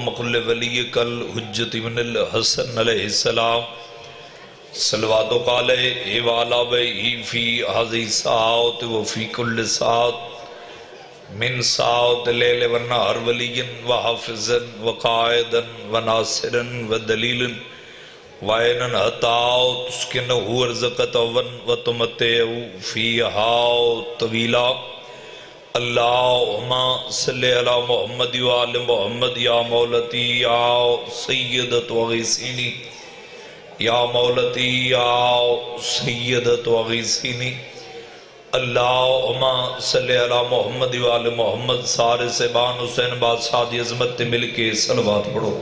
اللہم قل ولیک الحجت ابن الحسن علیہ السلام صلواتک علیہ وعلی بہی فی ہذی الساعۃ وفی کل ساعۃ من ساعۃ اللیل والنہار ولی وحافظا وقائدا وناصرا ودلیلا وعینا حتی تسکنہ ارزقہ وتمتعہ فیہا طویلا اللہم صلی علی محمد وآل محمد یا مولتی یا سیدت وغیثینی یا مولتی یا سیدت وغیثینی اللہم صلی علی محمد وآل محمد سارے سبان حسین بادشاہ دی عظمت مل کے صلوات پڑھو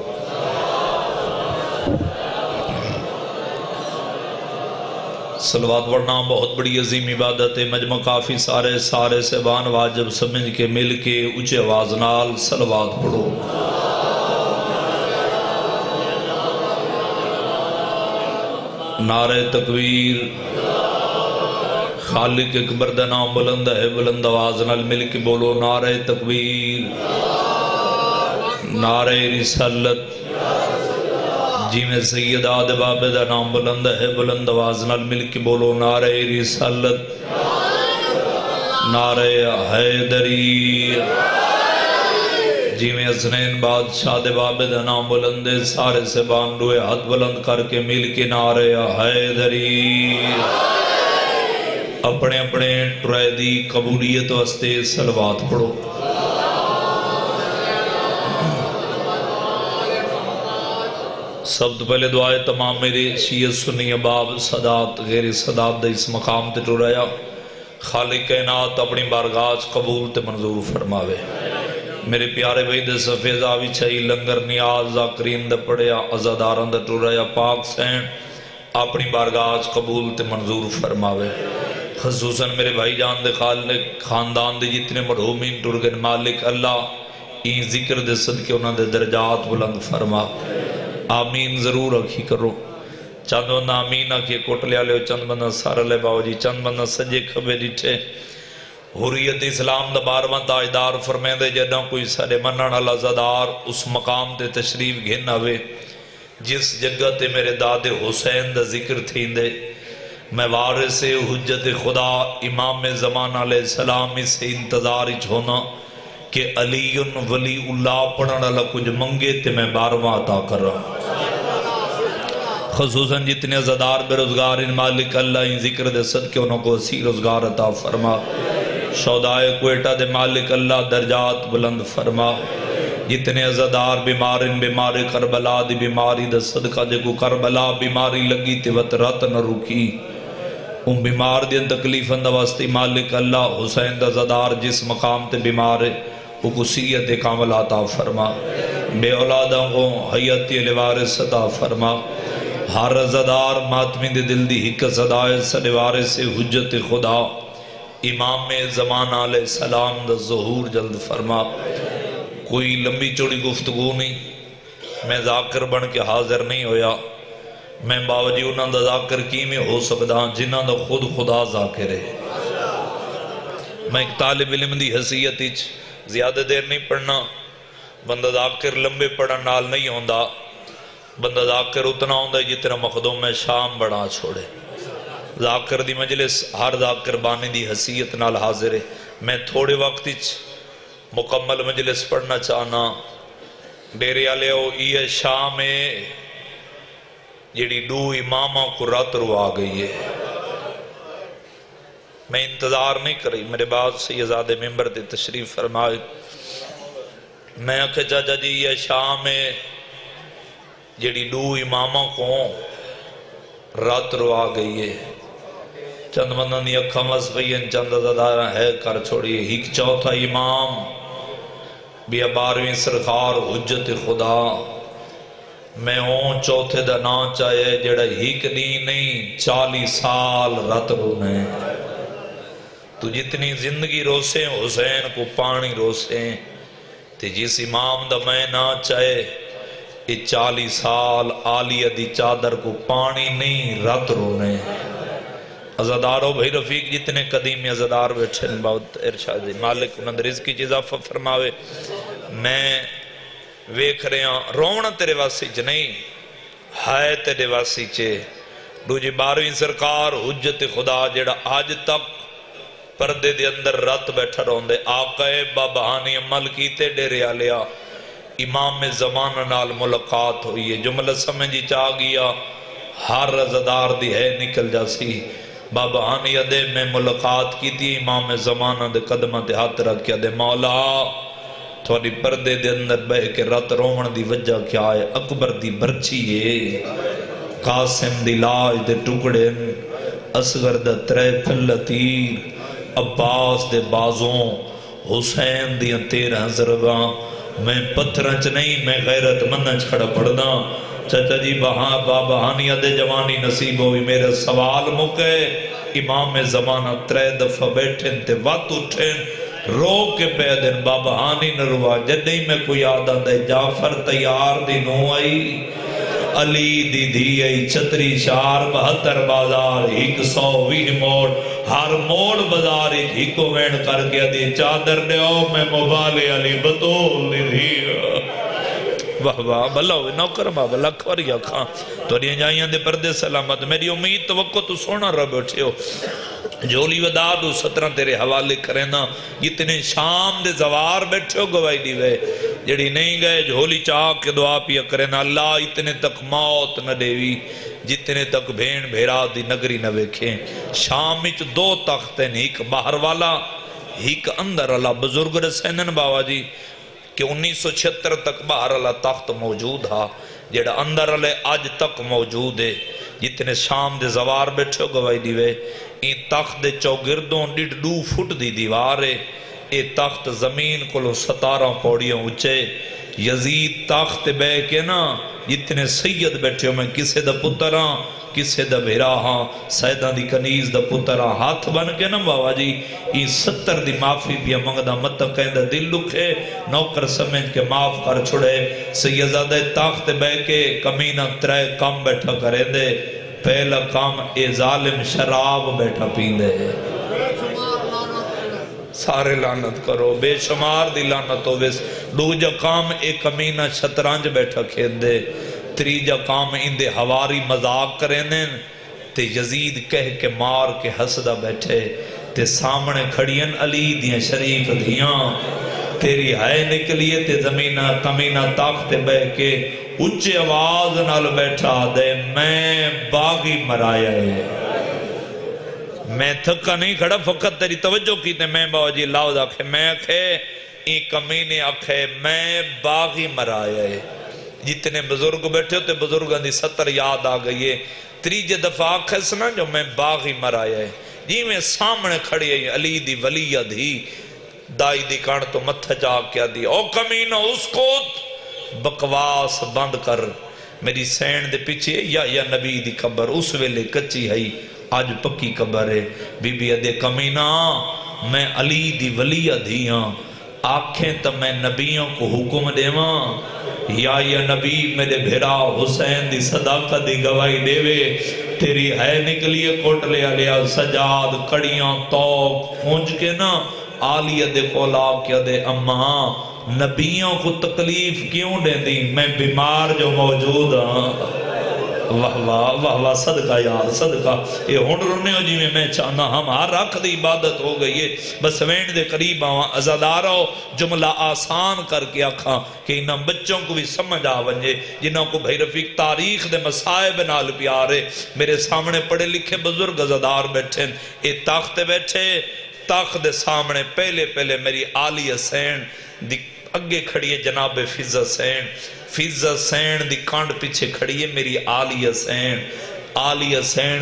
صلوات پڑھنا بہت بڑی عظیم عبادت ہے مجمع کافی سارے سبان واجب سمجھ کے مل کے اونچے آواز نال صلوات پڑھو نعرہ تکبیر خالق اکبر دا نام بلند ہے بلند آواز نال مل کے بولو نعرہ تکبیر نعرہ رسالت جی میں سید آدھ باب دا نام بلند ہے بلند آواز نال مل کے بولو نعرہ رسالت نعرہ حیدری جی میں حسنین بادشاہ دے باب دا نام بلند ہے سارے سے باندوے ہاتھ بلند کر کے مل کے نعرہ حیدری اپنے اپنے ٹرائدی قبولیت واسطے صلوات پڑھو سب تو پہلے دعائے تمام میرے شیعہ سنی باب صدات غیر صدات دا اس مقام تے ٹورایا خالق کائنات اپنی بارگاہ قبول تے منظور فرماوے میرے پیارے بھائی صفحے زاوی چھائی لنگر نیاز ذاکرین دا پڑیا عزاداران دا ٹورایا پاک سین اپنی بارگاہ قبول تے منظور فرماوے خصوصاً میرے بھائی جان دے خالق خاندان دے جتنے مرحومین ٹرگن مالک اللہ این ذکر دے صدقے انہاں دے درجات بلند فرما آمین ضرور رکھی کرو چند بندہ آمین آکھے کوٹ لیا لے چند بندہ سارا لے باو جی چند بندہ سجے کھبے ڈٹھے حریت اسلام دا باروان تاجدار فرمائیں دے جدہ کوئی سارے منن اللہ زدار اس مقام تے تشریف گھن ہوئے جس جگہ تے میرے داد حسین دا ذکر تھین دے میں وارث حجت خدا امام زمان علیہ السلام اس سے انتظار ہونا کہ علی ولی اللہ پڑھن اللہ کچھ منگے تے میں بارواں عطا کر رہا ہوں خصوصاً جتنے عزادار بے روزگار ان مالک اللہ ان ذکر دے صدقے انہوں کو اسی روزگار عطا فرما شہدائے کوئٹہ دے مالک اللہ درجات بلند فرما جتنے عزادار بیمار ان بیمار کربلا دی بیماری دے صدقہ دے کو کربلا بیماری لگی تے وط رات نہ رکی ان بیمار دین تکلیف اندہ واسطی مالک اللہ حسین دا زدار جس مقام تے بیمار ہے وہ کسیت کامل عطا فرما بے اولادوں کو حیاتی الوارث عطا فرما ہر زدار ماتمی دے دل دی حق صدائے سڑوارے سے حجت خدا امام زمان علیہ السلام دا ظہور جلد فرما کوئی لمبی چوڑی گفتگو نہیں میں ذاکر بن کے حاضر نہیں ہویا میں باوجی انہاں دا ذاکر کی میں ہو سکتا جنہاں دا خود خدا ذاکر ہے میں ایک طالب علم دی حیثیت زیادہ دیر نہیں پڑھنا بندہ ذاکر لمبے پڑھن نال نہیں ہوندہ بندہ ذاکر اتنا ہوندہ جتنا مخدوم میں شام بڑھا چھوڑے ذاکر دی مجلس ہر ذاکر بانی دی حیثیت نال حاضر ہے میں تھوڑے وقت مکمل مجلس پڑھنا چاہنا ڈیرے آلے ہو یہ شام جیڑی دو امامہ کو رات رو آ گئی ہے میں انتظار نہیں کری میرے بعد سیدزادے ممبر دے تشریف فرمائے میں کہ چاچا جی یہ شام جیڑی دو امامہ کو رات رو آ گئی ہے چند بندہ نہیں اکھا مس گئی چند ازادارہ ہے کر چھوڑی ایک چوتھا امام بیا 12ویں سرکار حجت خدا میں ہوں چوتھے دا نا چاہے جڑا ایک دی نہیں 40 سال رات رونے تو جتنی زندگی روسے حسین کو پانی روسے تے جس امام دا میں نا چاہے یہ 40 سال آلیہ دی چادر کو پانی نہیں رات رونے عزادارو بھائی رفیق جتنے قدیمی عزادار بیٹھے بہت ارشاد مالک انہوں نے رزق کی اضافہ فرماوے میں ویکھ رہے ہیں رونا تیرے واسی چ نہیں ہے تیرے واسی چے دوجی 12ویں سرکار حجت خدا جڑا آج تک پردے دے اندر رات بیٹھا رہن دے آقا بابانی عمل کیتے ڈیرے آلیا امام زمانہ نال ملاقات ہوئی ہے جملہ سمجھی چاہ گیا ہر رضادار دی ہے نکل جاسی بابانی ادے میں ملاقات کی تھی امام زمانہ دے قدمہ دے ہاتھ رکھیا دے مولا تھوڑی پردے دے اندر بہ کے رات رومن دی وجہ کیا ہے اکبر دی برچی ہے قاسم دی لاج دے ٹکڑے اصغر دا ترے پھل تیر عباس دے بازوں حسین دیاں 13 ضرباں میں پتھرنچ نہیں میں غیرت منچ کھڑا پڑھنا چچا جی بابا ہانیہ دے جوانی نصیب ہوئی میرے سوال مکے امام زمانہ 3 دفعہ بیٹھیں تے وقت اٹھیں رو کے پیدن بابا ہانی نروا جدہی میں کوئی آدھا دے جعفر تیار دی نو آئی علی دی دی آئی چھتری شار 72 بازار 120 موڑ ہر موڑ بازار ہیکو وین کر کے دی چادر دے او میں مبالے علی بطول دی دی واہ واہ بھلا ہوئے نوکر بابا لکھور یا کھاں تو رہی جائیاں دے پردے سلامت میری امید توقع تو سونا رب اٹھے ہو جولی ودادو 17 تیرے حوالے کریں نا جتنے شام دے زوار بیٹھے ہو گواہی دی وے جڑی نہیں گئے جھولی چاہ کے دعا پیا کریں نا اللہ اتنے تک موت نہ دیوی جتنے تک بھین بھیرا دی نگری نہ ویکھیں شام میں 2 تخت ہیں ایک باہر والا ایک اندر اللہ بزرگ رسینن باوا جی کہ 1976 تک باہر اللہ تخت موجود ہا جڑا اندر اللہ آج تک موجود ہے جتنے شام دے زوار بیٹھے ہو گواہی دیوے این تخت دے چوگردوں 1.5 فٹ دی دیوار ہے اے تخت زمین کو 17 پوڑیاں اچھے یزید تخت بے کے نا جتنے سید بیٹھے ہو میں کسے دا پتراں کسے دا بھیراہاں سیدہ دی کنیز دا پتراں ہاتھ بن کے نا بابا جی یہ 70 دی معافی پیا منگدہ مت کہندہ دل لکھے نوکر سمجھ کے معاف کر چھڑے سیدہ تخت بے کے کمینہ 3 کم بیٹھا کریں دے پہلا کام اے ظالم شراب بیٹھا پین دے سارے لعنت کرو بے شمار دی لعنت ہو بس دوجہ کام اے کمینہ شطرنج بیٹھا کھید دے تریجہ کام اندے ہواری مذاق کریں دیں تے یزید کہہ کے مار کے حسدہ بیٹھے تے سامنے کھڑین علی دیاں شریف دیاں تیری ہے نکلیے تے زمینہ کمینہ طاقت بے کے اچھے آواز نال بیٹھا دے میں باغی مرایا ہے میں تھکا نہیں کھڑا فقط تیری توجہ کی تے میں باو جی لاؤ داکھے میں اکھے این کمینے اکھے میں باغی مرایا ہے جتنے بزرگ بیٹھے ہوتے بزرگاں دی 70 یاد آ گئی ہے تریجہ دفعہ آکھے سنا جو میں باغی مرایا ہے جی میں سامنے کھڑی ہے علی دی ولیہ دی دائی دی کان تو متھا جا کیا دی او کمینہ اس کو بکواس بند کر میری سین دے پیچھے یا نبی دی قبر اس ویلے کچی ہے آج پکی قبر ہے بی بی ادے کمینہ میں علی دی ولیہ دیاں آنکھیں تو میں نبیوں کو حکم دے ماں یا نبی میرے بھیرا حسین دی صداقت دی گواہی دے وے تیری ہے نکلیے کوٹ لے آلیا سجاد کڑیاں توق پھونج کے نا آلیہ دے کولا کیا دے اماں نبیوں کو تکلیف کیوں دے دی میں بیمار جو موجود ہاں واہ واہ واہ واہ صدقہ یار صدقہ یہ ہون رونے ہو جی میں چاہنا ہم ہر رکھ دی عبادت ہو گئی ہے بس وین دے قریب آواں ازادارو جملہ آسان کر کے آکھاں کہ انہاں بچوں کو بھی سمجھ آونجے جنہوں کو بھائی رفیق تاریخ دے مسائب نال پیارے میرے سامنے پڑھے لکھے بزرگ ازادار بیٹھیں اے تاخت بیٹھے تاخت دے سامنے پہلے میری آلی حسین دی اگے کھڑی ہے جناب فضہ حسین فضہ حسین دی کانڈ پیچھے کھڑی ہے میری آلی حسین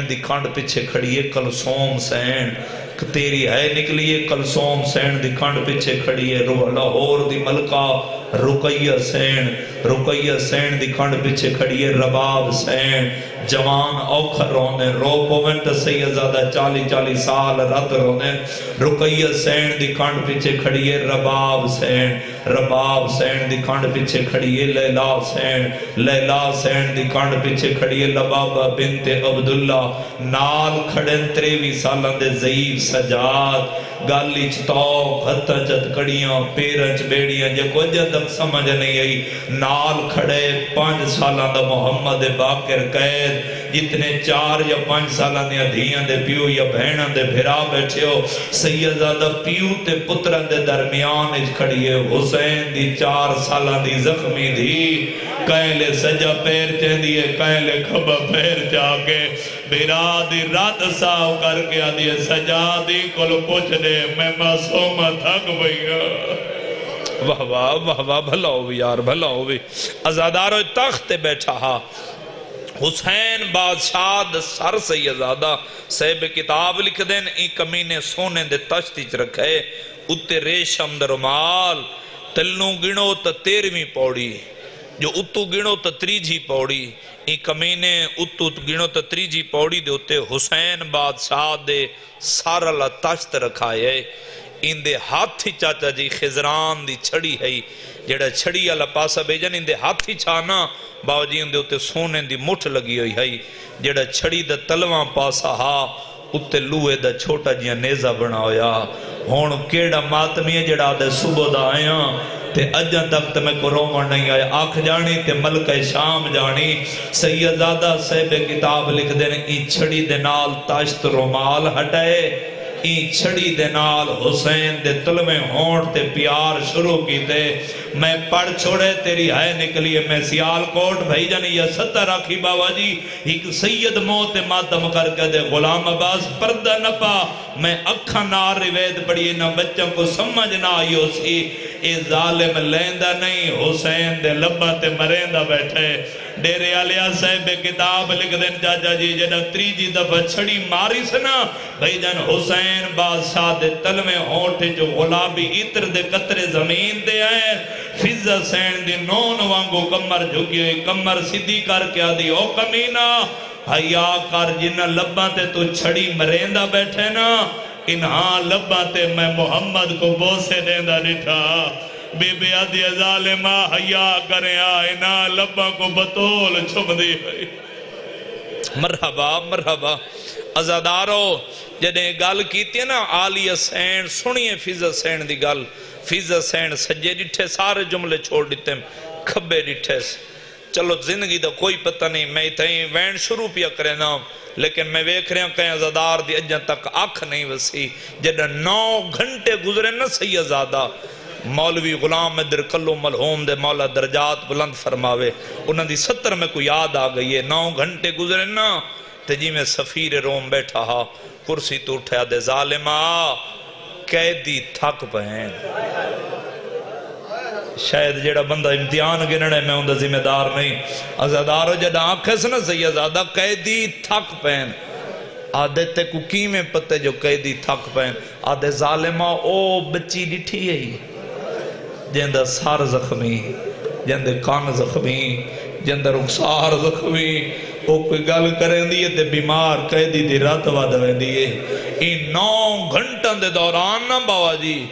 دی کانڈ پیچھے کھڑی ہے کلثوم حسین تیری ہے نکلی ہے کلثوم حسین دی کانڈ پیچھے کھڑی ہے لاہور دی ملکہ رقیہ حسین دی کانڈ پیچھے کھڑی ہے رباب حسین جوان اوکھر رونے رو پوینٹ سیدزادہ 40 سال رات رونے رقیہ حسین دی کانڈ پیچھے کھڑی ہے رباب حسین دی کانڈ پیچھے کھڑی ہے لیلہ حسین دی کانڈ پیچھے کھڑی ہے لبابہ بنت عبداللہ نال کھڑن 23 سالہ دے ضعیف سجاد گالی چتوک ہتھا چت کڑیاں پیرچ بیڑیاں جے کو اجہ تک سمجھ نہیں آئی نال کھڑے 5 سالہ دا محمد باقر قید جتنے 4 یا 5 سالہ دیا دھیاں دے پیو یا بہنہ دے بھرا بیٹھے ہو سیدزادہ پیو تے پترہ دے درمیان اچ کھڑی ہے حسین دی 4 سالہ دی زخمی دی کہلے سجا پیر چہ دیئے کہلے کھبا پیر جا کے بھرا دی رات ساو کر کے آدھیے سجا دی کل پوچھ دے میں معصومہ تھک بھئیگا واہ واہ واہ واہ بھلا ہوئی یار بھلا ہوئی ازادارو تخت بیٹھا ہا حسین بادشاہ سر سیدزادہ صاحب کتاب لکھ دیں این کمینے سونے دے تشتی چ رکھے اتے ریشم در مال تلنوں گنو تا 13ویں پوڑی جو اتو گنو تا 3 پوڑی این کمینے اتو گنو تا 3 پوڑی دے اتے حسین بادشاہ دے سارا لا تشت رکھائے ان دے ہاتھی چاچا جی خزران دی چھڑی ہے جڑا چھڑی اللہ پاسا بیجن ان دے ہاتھی چھانا باو جی ان دے اتے سونے دی مٹھ لگی ہوئی ہے جڑا چھڑی دا تلوان پاسا ہا اتے لوہے دا چھوٹا جیاں نیزہ بنا ہویا ہون کیڑا ماتمی ہے جڑا دے صبح دا آیا تے اجن تک تے میں کو رومن نہیں آیا آنکھ جانی تے ملکہ شام جانی سیدزادہ صاحب کتاب لکھ دینے این چھڑی دے نال تاشت رومال ہٹائے این چھڑی دے نال حسین دے طلبیں ہونٹ تے پیار شروع کی تے میں پڑھ چھوڑے تیری ہے نکلیے میں سیال کوٹ بھائی جانی یا 70 آکھی باوا جی ایک سید موت ماتم کر کے دے غلام عباس پردہ نپا میں اکھا نار روید پڑھئے نہ بچوں کو سمجھ نہ آئیو سی اے ظالم لیندہ نہیں حسین دے لبا تے مریندہ بیٹھے ڈیرے علیہ صاحب کتاب لکھ دیں چاچا جی جنہ 3 دفعہ چھڑی ماری سنا بھائی جان حسین بادشاہ دے تلویں ہونٹے جو غلابی عطر دے قطرے زمین دے آئے فضہ سین دی نون وانگو کمر جھگی ہوئی کمر سیدھی کر کے آدھی او کمینہ حیاء کر جنہ لباں تے تو چھڑی مریندہ بیٹھے نا انہاں لباں تے میں محمد کو بوسے دیندہ نٹھا بی بی آدھی ظالمہ حیاء کریں آئینا لباں کو بطول چھپ دی ہوئی مرحبا مرحبا ازادارو جنہیں گل کیتی ہے نا آلی سین سنیے فیضہ سین دی گل فیضہ سین سجے ڈٹھے سارے جملے چھوڑ دیتے ہیں کھبے ڈٹھے چلو زندگی دا کوئی پتہ نہیں میں تہیں وین شروع پیا کرے نا لیکن میں ویکھ رہا ہوں کہیں ازادار دی اجن تک آنکھ نہیں وسی جنہیں 9 گھنٹے گزرے نا سیدزادہ مولوی غلام در کلو ملہوم دے مولا درجات بلند فرماوے انہاں دی 70 میں کو یاد آ گئی ہے 9 گھنٹے گزرے نا تے جی میں سفیر روم بیٹھا ہا کرسی تو اٹھیا دے ظالمہ قیدی تھک پہن شاید جیڑا بندہ امتحان گننے میں اندھا ذمہ دار نہیں ازادارو جڑا آنکھیں سنا سیدزادہ قیدی تھک پہن آدھے تے کو کیمیں پتے جو قیدی تھک پہن آدھے ظالمہ او بچی ڈٹھی ہے جندہ سار زخمی جندہ کان زخمی جندہ رخسار زخمی او کوئی گل کریں دیئے تے بیمار قیدی دی رات وادویں دیئے این 9 گھنٹوں دے دوران نا باوا جی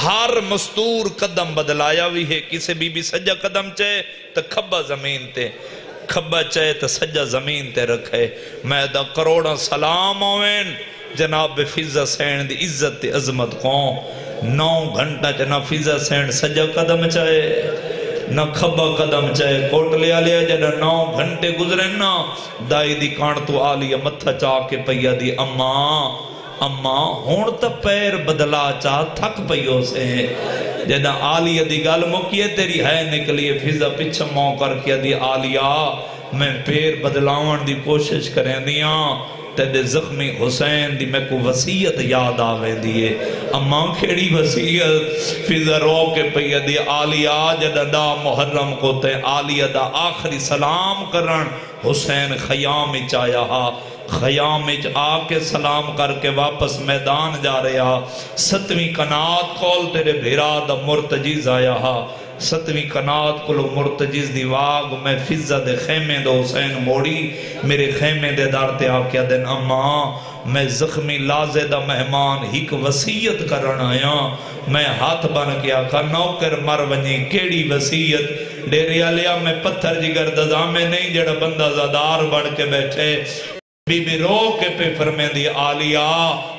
ہر مستور قدم بدلایا ہوئی ہے کسے بی بی سجا قدم چاہے تو کھبا زمین تے کھبا چاہے تو سجا زمین تے رکھے میں دا کروڑا سلام ہوئن جناب فیضہ سین دی عزت تے عظمت کون 9 گھنٹہ جناب فیضہ سین سجا قدم چاہے نہ کھبا قدم چاہے کوٹ لیا لیا جنہ 9 گھنٹے گزرے نا دائی دی کان تو آلیا متھا چاہ کے پیا دی اماں ہون تا پیر بدلا چاہ تھک پیو سے جنہ آلیہ دی گل مکیے تیری ہے نکلیے فضا پچھا مو کر کے دی آلیہ میں پیر بدلاون دی کوشش کریں دیاں تیدے زخمی حسین دی میں کو وسیعت یاد آویں دیئے اماں کھیڑی وسیعت فضا رو کے پیا دی آلیہ جنہ دا محرم کو تے آلیہ دا آخری سلام کرن حسین خیام چایا ہا خیام آکے سلام کر کے واپس میدان جا رہا 7ویں کنات کول تیرے بھیرا دا مرتجیز آیا ہا 7ویں کنات کلو مرتجیز دی واگ میں فضہ دے خیمے دے حسین موڑی میرے خیمے دے دارتے آکیا دن اماں میں زخمی لازے دا مہمان ہیک وسیعت کرن آیا میں ہاتھ بن کیا کہ نوکر مر ونی کیڑی وسیعت ڈیریا لیا میں پتھر جگر دزامے نہیں جڑا بندہ زدار بڑھ کے بیٹھے بی بی رو کے پہ فرمین دی آلیا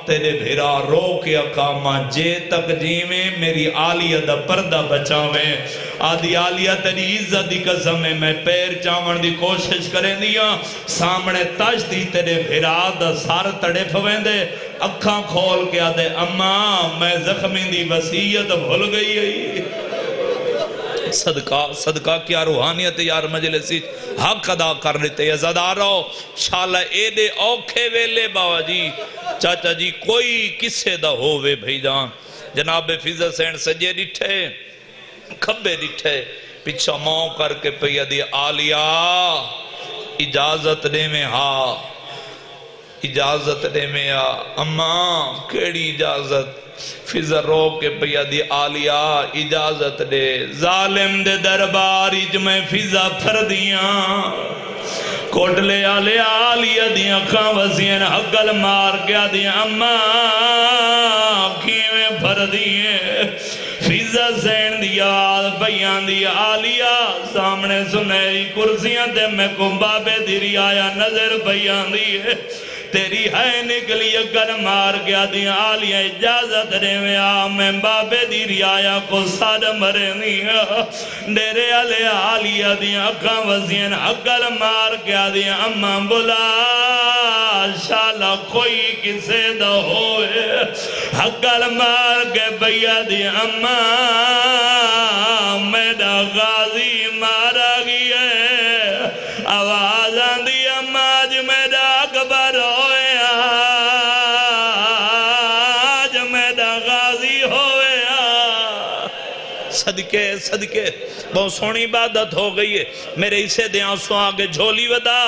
تیرے بھیرا رو کے اقامہ جے تک جیویں میری آلیا دا پردہ بچاویں آدھی آلیا تیری عزت دی قسم ہے میں پیر چاون دی کوشش کریں دیا سامنے تاش دی تیرے بھیرا دا سار تڑے پھویں دے اکھاں کھول کے آدھے اماں میں زخمی دی وسیعت بھول گئی ہے صدقہ کیا روحانیت یار مجلسی حق ادا کر لیتے عزادارو شالا اے دے اوکھے ویلے باوا جی چاچا جی کوئی کسے دا ہووے بھئی جان جناب فیضہ سین سجے ڈٹھے کھبے ڈٹھے پچھا ماں کر کے پیا دی آلیا اجازت دے میں ہاں اجازت دے میں اماں کیڑی اجازت فیضہ رو کے پیا دی آلیا اجازت دے ظالم دے درباری جمیں فیضہ پھر دیاں کوٹلے آلیا دیاں کھاں وزین حقل مار گیا دیاں اماں کیویں پھر دیئے فیضہ زین دیا بیان دیا آلیا سامنے سنہری کرسیاں دے میں کمبابے دیری آیا نظر بیان دیئے تیری ہے نکلی اگر مار گیا دیا آلیا اجازت رہے میں بابے دی ریا کو ساد مرے دیا ڈیرے آلیا دیا اکھاں وزین اگر مار گیا دیا اماں بلا شالا کوئی کسے دا ہوئے اگر مار کے بیا دیا اماں میرا غازی مارا گیا آواز آندی اماں جو میرا اکبر صدقے بہت سونی عبادت ہو گئی ہے میرے اسے دے آنسو آگے جھولی ودا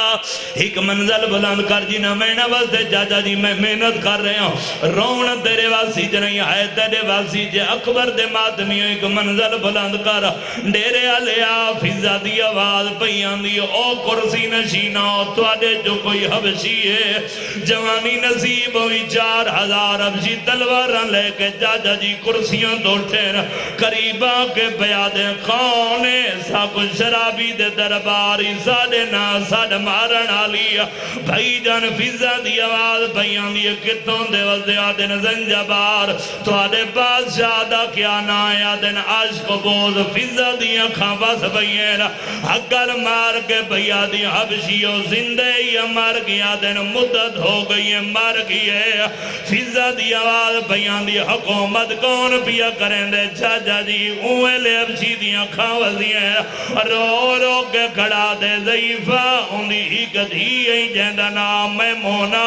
ایک منزل بلند کر جینا میں نہ وزدے جاجا جی میں محنت کر رہے ہوں رون تیرے واسی جنہی ہے تیرے واسی جے اکبر دے ماتمیوں ایک منزل بلند کر ڈیرے علیا فیضہ دی آواز پیان دی او کرسی نشینا تو آدھے جو کوئی حبشی ہے جوانی نصیب ہوئی 4000 حبشی تلوارن لے کے جاجا جی کرسیاں دوٹھیں قریبا کے بیادیں خونے سا کچھ شرابی دے درباری ساڑے نا ساڑ مارن آلیا بھائی جان فیضہ دی آواز بیان دی کتوں دے وزدے آدن زنجبار تو آدھے بادشاہ دا کیا نائے آدن عشق بوز فیضہ دی اکھاں بس بیان اگر مار کے بھیا دی حبشیوں زندے یا مار گیا دن مدد ہو گئی ہے مار گئے فیضہ دی آواز بیان دی حکومت کون پیا کریں دے چاچا جی اوے لے حبشی دیاں کھاوزی ہیں رو رو کے کھڑا دے ضعیفہ اندھی ہی کدھی ہی جہندہ نام میں مونا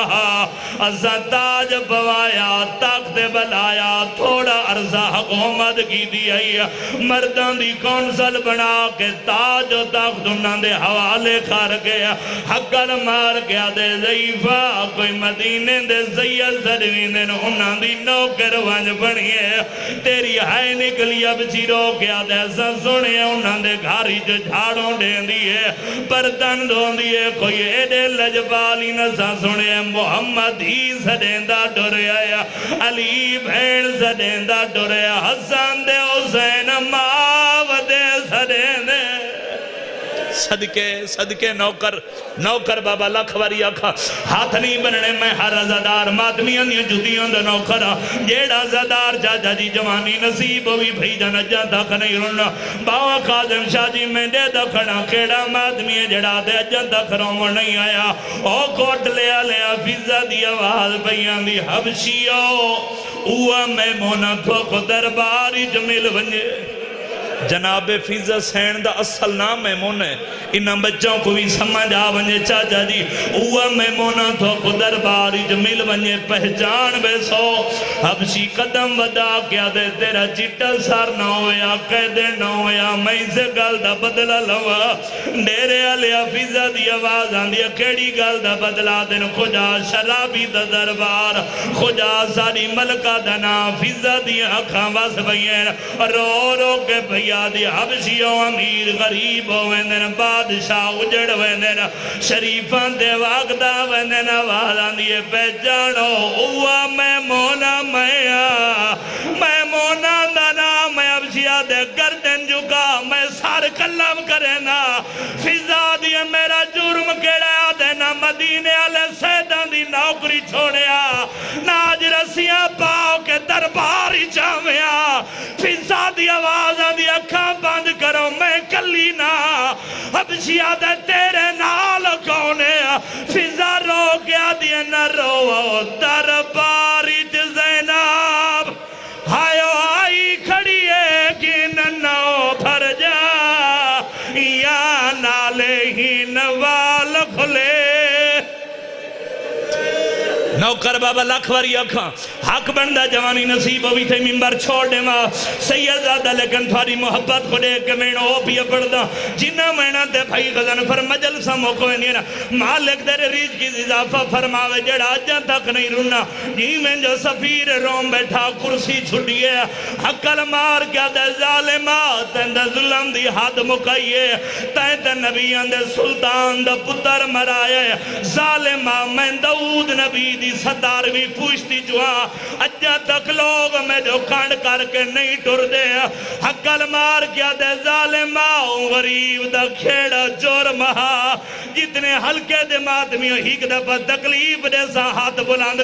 ازا تاج بوایا تاکت بلایا تھوڑا عرضہ حکومت کی دیا مردان دی کونسل بنا کے تاج و تاکت انہاں دے حوالے کھار گیا حقل مار گیا دے ضعیفہ کوئی مدینے دے زید سروین دے انہاں دی نوکر ونج بنیے تیری ہائے نکلی اب چیرو گیا دے ایسا سنے انہاں دے گھاری جو جھاڑوں دیں دیئے بردن دون دیئے کوئی ایڈے لجبالی نسا سنے محمد ہی سدیندہ ڈرے آیا علی بھین سدیندہ ڈرے حسن دے حسین ماو دے سدیندے صدقے نوکر بابا لکھواری آکھا ہاتھ نہیں بننے میں ہر زدار ماتمیاں دیا جدیاں دے نوکر جیڑا زدار چاچا جی جوانی نصیب ہوئی بھئی جانا جاتا کھنی رنہ باوا قادم شاہ جی میں دے دکھنا کیڑا ماتمیاں جڑا دے جاتا کھروں نہیں آیا او کوٹ لیا لیا فیضہ دی آواز بیان دی حبشیو اوہ میں مونا تو کو درباری جمیل ونجے جناب فیضہ سین دا اصل نام میمون ہے انہاں بچوں کو بھی سمجھ آونجے چاچا جی اوہ میمونہ تو قدر باری جمیل ونجے پہچان بے سو حبشی قدم ودا کیا دے تیرا چٹا سار نہ ہویا قیدے نہ ہویا میں سے گل دا بدلا لوا ڈیرے علیہ فیضہ دی آواز آن دیا کیڑی گل دا بدلا دن خجا شرابی دا دربار خجا ساری ملکہ دنا فیضہ دی اکھاں واس بھئین رو رو کے بھئی دی حبشیوں امیر غریب ہوئندن بادشاہ اجڑ ہوئندن شریفان دے واقدہ ہوئندن آوازان دیئے پہچانو اوہ میمونہ میمونہ دانا میں حبشیہ دے گردن جھکا میں سار کلام کرنا فضا دیئے میرا جرم کیڑا دینا مدینے علیہ سید دربار جاویا فضا دی آواز دی اکھاں بند کرو میں کلی نا حبشی آدھے تیرے نال کونے فضا رو گیا دی نہ رو دربار زینب ہائیو آئی کھڑی ہے گن نو بھر جا یا نالے ہی نوال کھلے نوکر بابا لکھ واری اکھاں حق بندہ جوانی نصیب ہوئی تھے ممبر چھوڑ دے ماں سید زادہ لیکن تھوڑی محبت کو دے کے میں نو پیا پڑھ دا جنہ مہینہ تے بھائی غزن فر مجلسہ موقع نہیں نا مالک در ریج کی اضافہ فرماوے جڑا آجا تک نہیں رونا جی میں جو سفیر روم بیٹھا کرسی چھڑیے حقل مار کیا دے ظالمات دے ظلم دی حد مکائیے تیت نبیان دے سلطان دے پتر مرائے ظالمہ میں داود نبی دی صدار بھی پوچھتی جوہاں اجا تک لوگ میں جو کھانڈ کر کے نہیں ٹر دے حقل مار کیا دے ظالماؤں غریب دا کھیڑا جرمہا جتنے ہلکے دے مادمیوں ہی کے دفعہ تکلیف دے سا ہاتھ بلند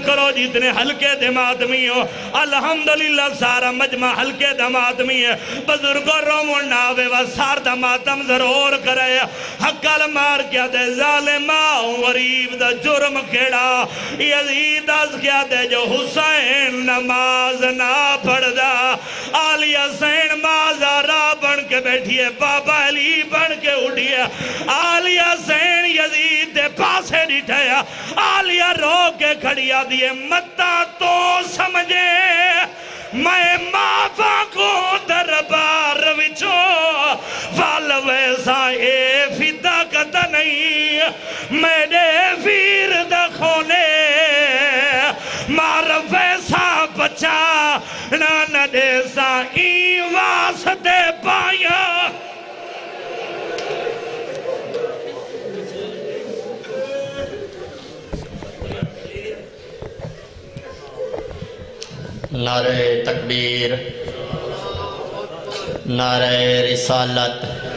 کرو جتنے ہلکے دے مادمیوں الحمدللہ سارا مجمع ہلکے دے مادمیوں بزرگوں رومن ناوے و سار دا ماتم ضرور کرے حقل مار کیا دے ظالماؤں غریب دا جرم کھیڑا یزید از کیا دے جو حسین نماز نہ پڑھ دا آلی حسین مازارہ بن کے بیٹھئے بابا علی بن کے اٹھئے آلی حسین یزید دے پاسے ڈٹھایا آلی رو کے کھڑیا دیئے متا تو سمجھے میں مافا کو دربار وچو وال ویسا اے فیدہ کتا نہیں میرے ویر دکھونے مار ویسا بچا نہ دے سا این واسطے پایا نعرہ تکبیر نعرہ رسالت